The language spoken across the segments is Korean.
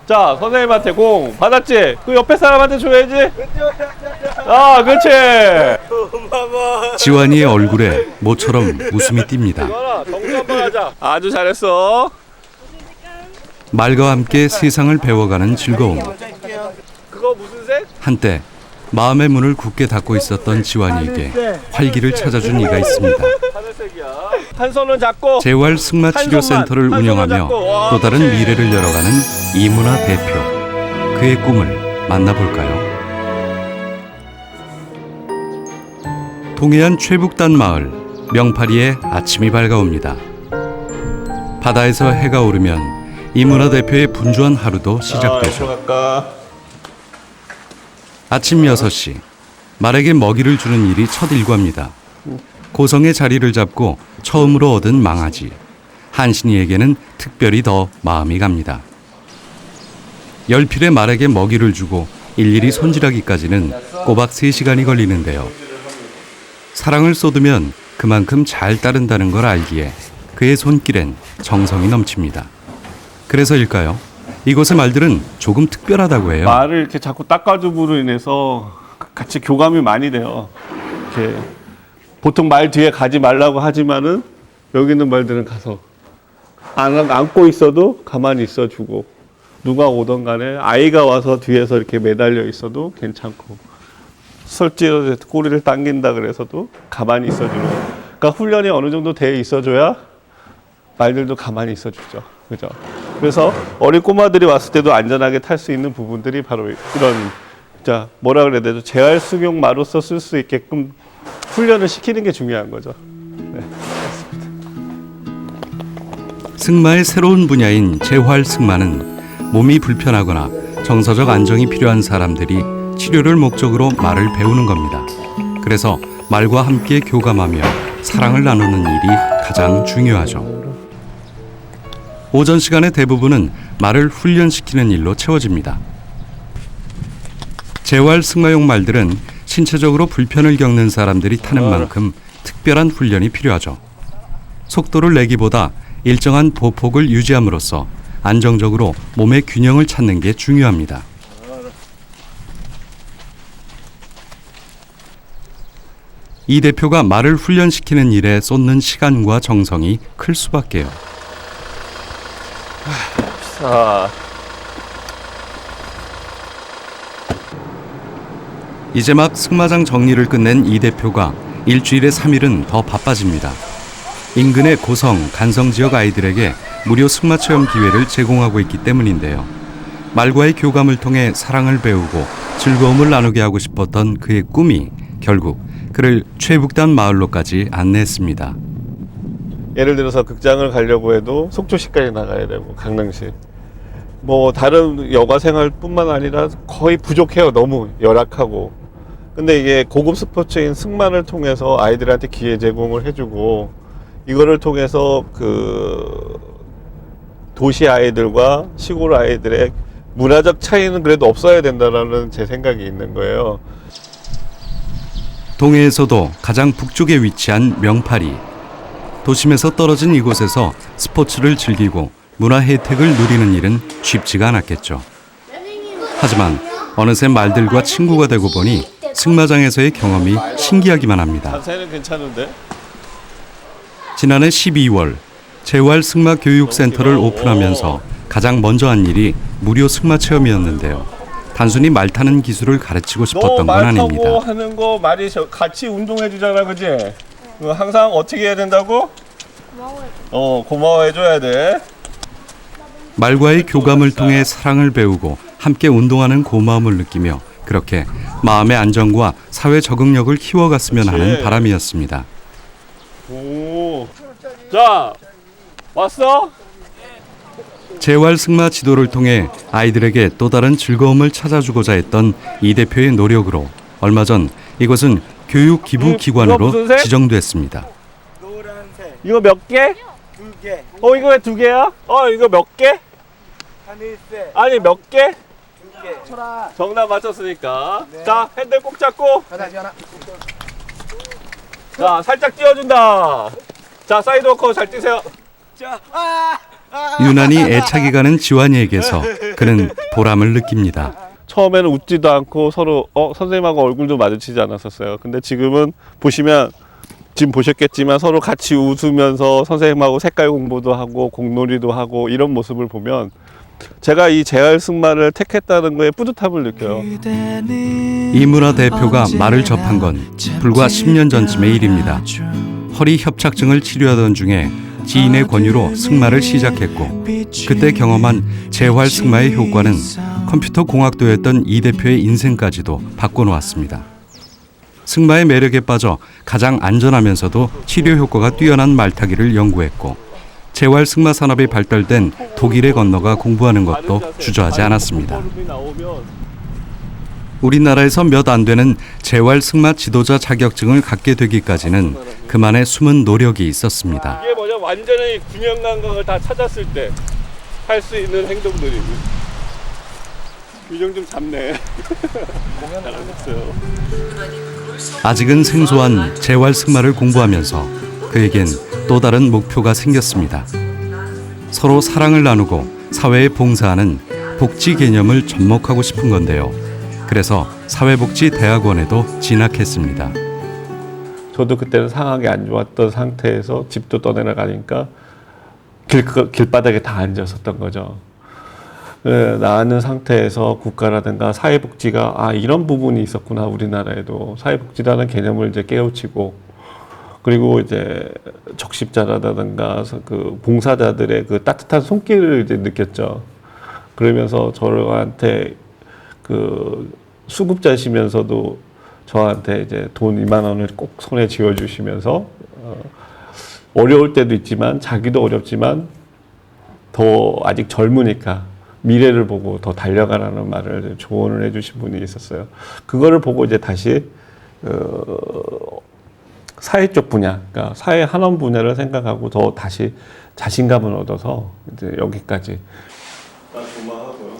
자, 선생님한테 공 받았지? 그 옆에 사람한테 줘야지. 아, 그렇지. 지환이의 얼굴에 모처럼 웃음이 띕니다. 정수 한번 하자. 아주 잘했어. 말과 함께 세상을 배워가는 즐거움. 그거 무슨 색? 한때 마음의 문을 굳게 닫고 있었던 지환이에게 활기를 찾아준 이가 있습니다. 하늘색이야. 한 손은 잡고. 재활 승마치료센터를 운영하며 또 다른 미래를 열어가는 이문화 대표. 그의 꿈을 만나볼까요? 동해안 최북단 마을 명파리에 아침이 밝아옵니다. 바다에서 해가 오르면 이문화 대표의 분주한 하루도 시작되죠. 아침 6시 말에게 먹이를 주는 일이 첫 일과입니다. 고성의 자리를 잡고 처음으로 얻은 망아지. 한신이에게는 특별히 더 마음이 갑니다. 열필의 말에게 먹이를 주고 일일이 손질하기까지는 꼬박 3시간이 걸리는데요. 사랑을 쏟으면 그만큼 잘 따른다는 걸 알기에 그의 손길엔 정성이 넘칩니다. 그래서일까요? 이곳의 말들은 조금 특별하다고 해요. 말을 이렇게 자꾸 닦아줌으로 인해서 같이 교감이 많이 돼요. 이렇게 보통 말 뒤에 가지 말라고 하지만은 여기 있는 말들은 가서 안고 있어도 가만히 있어주고, 누가 오던 간에 아이가 와서 뒤에서 이렇게 매달려 있어도 괜찮고, 설지어 꼬리를 당긴다 그래서도 가만히 있어주는. 그러니까 훈련이 어느 정도 돼 있어줘야 말들도 가만히 있어주죠. 그죠? 그래서 어린 꼬마들이 왔을 때도 안전하게 탈 수 있는 부분들이 바로 이런, 자, 뭐라 그래야 되죠? 재활 승용 마로서 쓸 수 있게끔 훈련을 시키는 게 중요한 거죠. 네. 승마의 새로운 분야인 재활 승마는 몸이 불편하거나 정서적 안정이 필요한 사람들이 치료를 목적으로 말을 배우는 겁니다. 그래서 말과 함께 교감하며 사랑을 나누는 일이 가장 중요하죠. 오전 시간의 대부분은 말을 훈련시키는 일로 채워집니다. 재활 승마용 말들은 신체적으로 불편을 겪는 사람들이 타는 만큼 특별한 훈련이 필요하죠. 속도를 내기보다 일정한 보폭을 유지함으로써 안정적으로 몸의 균형을 찾는 게 중요합니다. 이 대표가 말을 훈련시키는 일에 쏟는 시간과 정성이 클 수밖에요. 자, 이제 막 승마장 정리를 끝낸 이 대표가 일주일에 3일은 더 바빠집니다. 인근의 고성, 간성 지역 아이들에게 무료 승마 체험 기회를 제공하고 있기 때문인데요. 말과의 교감을 통해 사랑을 배우고 즐거움을 나누게 하고 싶었던 그의 꿈이 결국 그를 최북단 마을로까지 안내했습니다. 예를 들어서 극장을 가려고 해도 속초시까지 나가야 되고, 강릉시. 뭐 다른 여가 생활뿐만 아니라 거의 부족해요. 너무 열악하고. 근데 이게 고급 스포츠인 승마를 통해서 아이들한테 기회 제공을 해주고, 이거를 통해서 그 도시 아이들과 시골 아이들의 문화적 차이는 그래도 없어야 된다라는 제 생각이 있는 거예요. 동해에서도 가장 북쪽에 위치한 명파리. 도심에서 떨어진 이곳에서 스포츠를 즐기고 문화 혜택을 누리는 일은 쉽지가 않았겠죠. 하지만 어느새 말들과 친구가 되고 보니 승마장에서의 경험이 신기하기만 합니다. 자세는 괜찮은데? 지난해 12월 재활 승마 교육센터를 오픈하면서 가장 먼저 한 일이 무료 승마 체험이었는데요. 단순히 말 타는 기술을 가르치고 싶었던 건 아닙니다. 너 말 타고 하는 거 말이 같이 운동해 주잖아, 그지? 항상 어떻게 해야 된다고? 고마워해 줘야 돼. 말과의 교감을 통해 사랑을 배우고 함께 운동하는 고마움을 느끼며 그렇게 마음의 안정과 사회 적응력을 키워갔으면 하는 바람이었습니다. 오, 자, 왔어? 재활 승마 지도를 통해 아이들에게 또 다른 즐거움을 찾아주고자 했던 이 대표의 노력으로 얼마 전 이곳은 교육 기부 기관으로 지정됐습니다. 노란색 이거 몇 개? 2개. 이거 왜 2개야? 이거 몇 개? 하늘색 아니, 몇 개? 2개. 정답 맞췄으니까. 네. 자, 핸들 꼭 잡고. 하나. 자, 살짝 띄워준다. 자, 사이드 워커 잘 뛰세요. 자, 유난히 애착이 가는 지환이에게서 그는 보람을 느낍니다. 처음에는 웃지도 않고 서로 선생님하고 얼굴도 마주치지 않았었어요. 근데 지금은 보시면 지금 보셨겠지만 서로 같이 웃으면서 선생님하고 색깔 공부도 하고 공놀이도 하고 이런 모습을 보면 제가 이 재활 승마를 택했다는 거에 뿌듯함을 느껴요. 이문화 대표가 말을 접한 건 불과 10년 전쯤의 일입니다. 허리 협착증을 치료하던 중에 지인의 권유로 승마를 시작했고 그때 경험한 재활 승마의 효과는 컴퓨터 공학도였던 이 대표의 인생까지도 바꿔놓았습니다. 승마의 매력에 빠져 가장 안전하면서도 치료 효과가 뛰어난 말타기를 연구했고 재활 승마 산업이 발달된 독일에 건너가 공부하는 것도 주저하지 않았습니다. 우리나라에서 몇 안 되는 재활 승마 지도자 자격증을 갖게 되기까지는 그만의 숨은 노력이 있었습니다. 이게 뭐냐, 완전히 균형 감각을 다 찾았을 때 할 수 있는 행동들이고. 균형 좀 잡네. 잘하셨어요. 아직은 생소한 재활 승마를 공부하면서 그에겐 또 다른 목표가 생겼습니다. 서로 사랑을 나누고 사회에 봉사하는 복지 개념을 접목하고 싶은 건데요. 그래서 사회복지대학원에도 진학했습니다. 저도 그때는 상황이 안 좋았던 상태에서 집도 떠내려가니까 길바닥에 다 앉았었던 거죠. 나는 상태에서 국가라든가 사회복지가 이런 부분이 있었구나. 우리나라에도 사회복지라는 개념을 이제 깨우치고, 그리고 이제 적십자라든가 그 봉사자들의 그 따뜻한 손길을 이제 느꼈죠. 그러면서 저한테 그 수급자시면서도 저한테 이제 돈 2만 원을 꼭 손에 쥐어주시면서 어려울 때도 있지만 자기도 어렵지만 더 아직 젊으니까 미래를 보고 더 달려가라는 말을 조언을 해주신 분이 있었어요. 그거를 보고 이제 다시 사회 쪽 분야, 그러니까 사회 한원 분야를 생각하고 더 다시 자신감을 얻어서 이제 여기까지.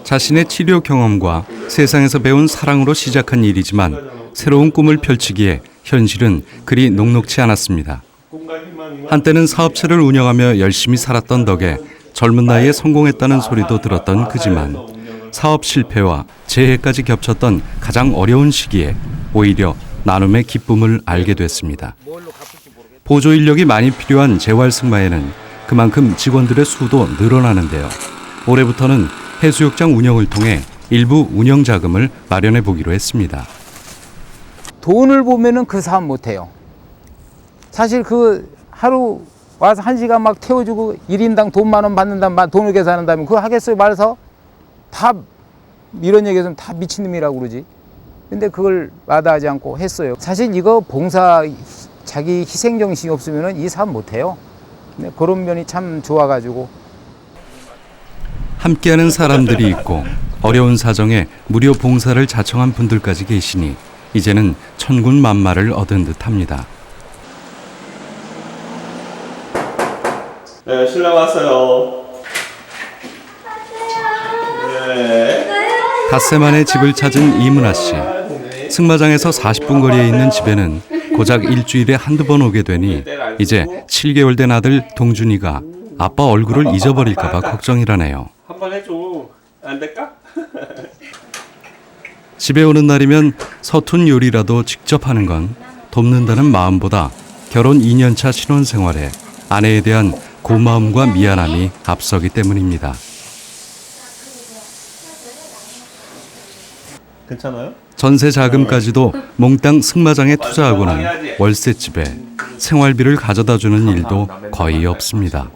자신의 치료 경험과 세상에서 배운 사랑으로 시작한 일이지만 새로운 꿈을 펼치기에 현실은 그리 녹록치 않았습니다. 한때는 사업체를 운영하며 열심히 살았던 덕에 젊은 나이에 성공했다는 소리도 들었던 그지만 사업 실패와 재해까지 겹쳤던 가장 어려운 시기에 오히려 나눔의 기쁨을 알게 됐습니다. 보조 인력이 많이 필요한 재활 승마에는 그만큼 직원들의 수도 늘어나는데요. 올해부터는 해수욕장 운영을 통해 일부 운영 자금을 마련해 보기로 했습니다. 돈을 보면은 그 사업 못 해요. 사실 그 하루 와서 1시간 막 태워주고 1인당 돈 10,000원 받는다, 돈을 계산한다면 그거 하겠어요? 말해서 다 이런 얘기해서 다 미친놈이라고 그러지. 근데 그걸 마다하지 않고 했어요. 사실 이거 봉사 자기 희생 정신이 없으면은 이 사업 못 해요. 근데 그런 면이 참 좋아가지고. 함께하는 사람들이 있고 어려운 사정에 무료 봉사를 자청한 분들까지 계시니 이제는 천군만마를 얻은 듯합니다. 네, 신랑 왔어요. 네. 닷새 만에 집을 찾은 이문아 씨. 승마장에서 40분 거리에 있는 집에는 고작 일주일에 한두 번 오게 되니 이제 7개월 된 아들 동준이가 아빠 얼굴을 잊어버릴까 봐 걱정이라네요. 한번 해줘. 안 될까? 집에 오는 날이면 서툰 요리라도 직접 하는 건 돕는다는 마음보다 결혼 2년차 신혼생활에 아내에 대한 고마움과 미안함이 앞서기 때문입니다. 괜찮아요? 전세 자금까지도 몽땅 승마장에 투자하고는 월세집에 생활비를 가져다주는 일도 거의 없습니다.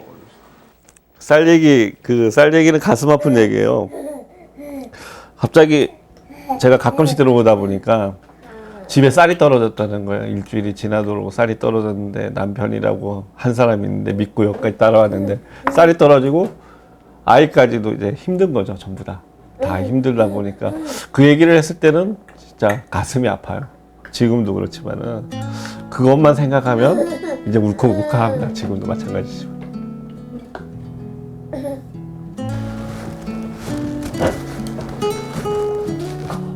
쌀 얘기는 가슴 아픈 얘기예요. 갑자기 제가 가끔씩 들어오다 보니까 집에 쌀이 떨어졌다는 거예요. 일주일이 지나도록 쌀이 떨어졌는데 남편이라고 한 사람이 있는데 믿고 여기까지 따라왔는데 쌀이 떨어지고 아이까지도 이제 힘든 거죠. 전부 다 힘들다 보니까 그 얘기를 했을 때는 진짜 가슴이 아파요. 지금도 그렇지만은 그것만 생각하면 이제 울컥울컥합니다. 지금도 마찬가지지만.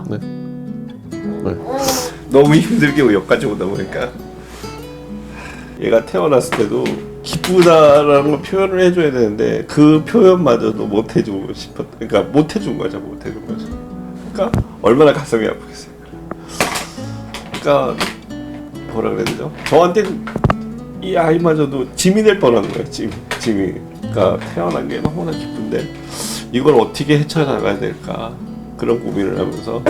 네. 너무 힘들게 여기까지 오다 보니까 얘가 태어났을 때도 기쁘다라는 걸 표현을 해줘야 되는데 그 표현마저도 못 해주고 그러니까 못 해준 거죠. 그러니까 얼마나 가슴이 아프겠어요. 그러니까 뭐라 그래야 되죠? 저한테는 이 아이마저도 짐이 될 뻔한 거예요. 짐이. 그러니까 태어난 게 너무나 기쁜데 이걸 어떻게 헤쳐나가야 될까 그런 고민을 하면서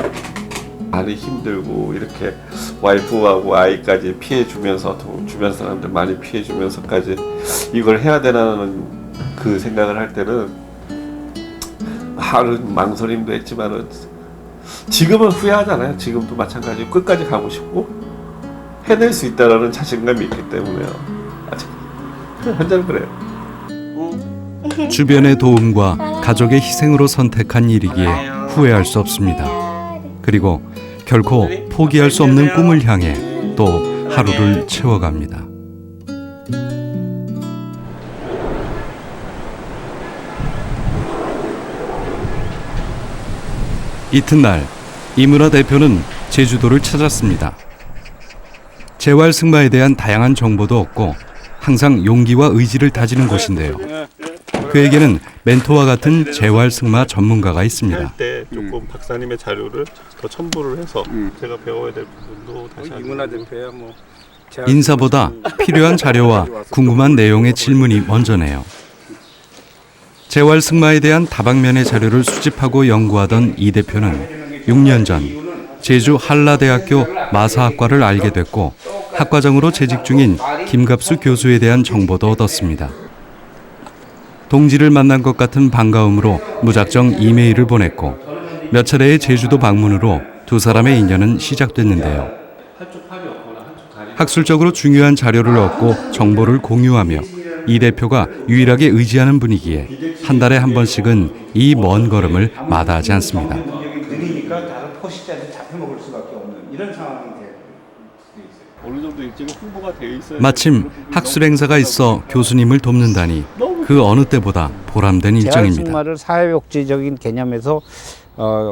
많이 힘들고 이렇게 와이프하고 아이까지 피해 주면서 주변 사람들 많이 피해 주면서까지 이걸 해야 되나는 그 생각을 할 때는 하루 망설임도 했지만은 지금은 후회하잖아요. 지금도 마찬가지로 끝까지 가고 싶고 해낼 수 있다라는 자신감이 있기 때문에요. 아직 현재는 그래요. 주변의 도움과 가족의 희생으로 선택한 일이기에 후회할 수 없습니다. 그리고 결코 포기할 수 없는 꿈을 향해 또 하루를 채워갑니다. 이튿날 이문화 대표는 제주도를 찾았습니다. 재활 승마에 대한 다양한 정보도 얻고 항상 용기와 의지를 다지는 곳인데요. 그에게는 멘토와 같은 재활 승마 전문가가 있습니다. 할 때 조금 박사님의 자료를 더 첨부를 해서 제가 배워야 될 부분도 다시 이문화 대표야 뭐 인사보다 필요한 자료와 궁금한 내용의 질문이 먼저네요. 재활 승마에 대한 다방면의 자료를 수집하고 연구하던 이 대표는 6년 전 제주 한라대학교 마사학과를 알게 됐고 학과장으로 재직 중인 김갑수 교수에 대한 정보도 얻었습니다. 동지를 만난 것 같은 반가움으로 무작정 이메일을 보냈고 몇 차례의 제주도 방문으로 두 사람의 인연은 시작됐는데요. 학술적으로 중요한 자료를 얻고 정보를 공유하며 이 대표가 유일하게 의지하는 분이기에 한 달에 한 번씩은 이 먼 걸음을 마다하지 않습니다. 그러니까 다른 포식자한테 잡혀먹을 수밖에 없는 이런 상황이 될 수도 있어요. 어느 정도 일찍 홍보가 되어 있어요. 마침 학술 행사가 있어 교수님을 돕는다니 그 어느 때보다 보람된 일정입니다. 재활승마를 사회복지적인 개념에서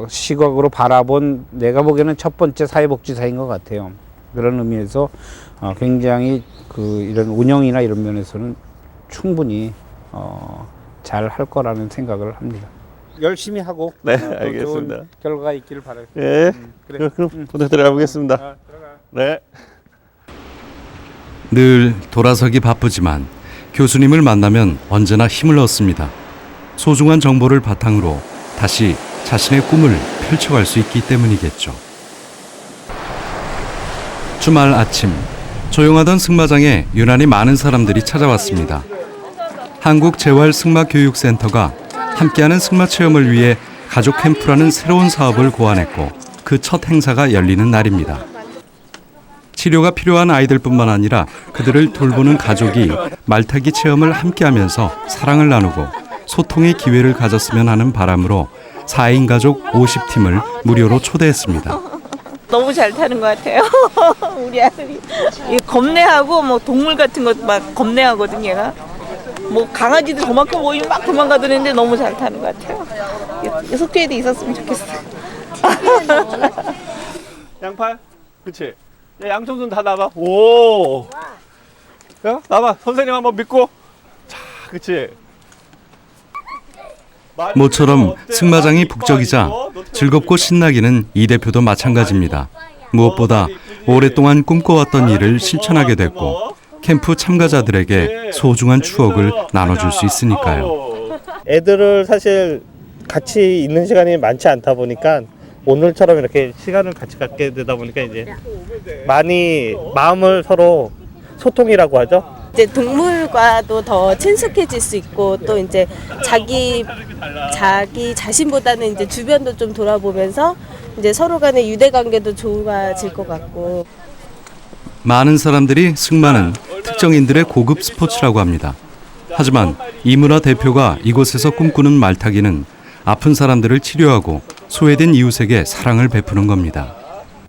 시각으로 바라본 내가 보기에는 첫 번째 사회복지사인 것 같아요. 그런 의미에서 굉장히 이런 운영이나 이런 면에서는 충분히 잘 할 거라는 생각을 합니다. 열심히 하고 네, 또 알겠습니다. 좋은 결과가 있기를 바랄게요. 예. 그래. 그럼 들어가 보겠습니다. 들어가. 네. 늘 돌아서기 바쁘지만 교수님을 만나면 언제나 힘을 얻습니다. 소중한 정보를 바탕으로 다시 자신의 꿈을 펼쳐갈 수 있기 때문이겠죠. 주말 아침, 조용하던 승마장에 유난히 많은 사람들이 찾아왔습니다. 한국재활승마교육센터가 함께하는 승마 체험을 위해 가족 캠프라는 새로운 사업을 고안했고 그 첫 행사가 열리는 날입니다. 치료가 필요한 아이들뿐만 아니라 그들을 돌보는 가족이 말타기 체험을 함께하면서 사랑을 나누고 소통의 기회를 가졌으면 하는 바람으로 4인 가족 50팀을 무료로 초대했습니다. 너무 잘 타는 것 같아요. 우리 아들이 겁내하고 뭐 동물 같은 것 막 겁내하거든 얘가. 뭐 강아지들 저만큼 모이면 막 도망가더는데 너무 잘 타는 것 같아요. 속초에도 있었으면 좋겠어. 양팔. 그렇지. 야, 양손 다 나봐. 오. 야, 나봐. 선생님 한번 믿고. 자, 그렇지. 모처럼 승마장이 북적이자 즐겁고 신나기는 이 대표도 마찬가지입니다. 무엇보다 오랫동안 꿈꿔왔던 일을 실천하게 됐고 캠프 참가자들에게 소중한 추억을 나눠줄 수 있으니까요. 애들을 사실 같이 있는 시간이 많지 않다 보니까 오늘처럼 이렇게 시간을 같이 갖게 되다 보니까 이제 많이 마음을 서로 소통이라고 하죠. 이제 동물과도 더 친숙해질 수 있고 또 이제 자기 자신보다는 이제 주변도 좀 돌아보면서 이제 서로 간의 유대 관계도 좋아질 것 같고. 많은 사람들이 승마는 특정인들의 고급 스포츠라고 합니다. 하지만 이문화 대표가 이곳에서 꿈꾸는 말타기는 아픈 사람들을 치료하고 소외된 이웃에게 사랑을 베푸는 겁니다.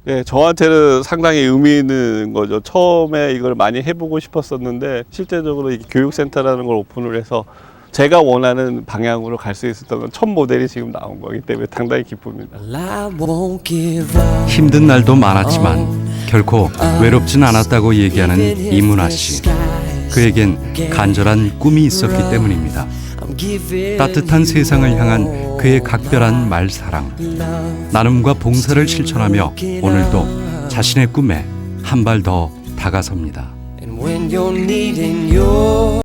네, 저한테는 상당히 의미 있는 거죠. 처음에 이걸 많이 해보고 싶었었는데 실제적으로 이 교육센터라는 걸 오픈을 해서 제가 원하는 방향으로 갈 수 있었던 건 첫 모델이 지금 나온 거기 때문에 상당히 기쁩니다. 힘든 날도 많았지만 결코 외롭진 않았다고 얘기하는 이문화 씨. 그에겐 간절한 꿈이 있었기 때문입니다. 따뜻한 세상을 향한 그의 각별한 말사랑, 나눔과 봉사를 실천하며 오늘도 자신의 꿈에 한 발 더 다가섭니다.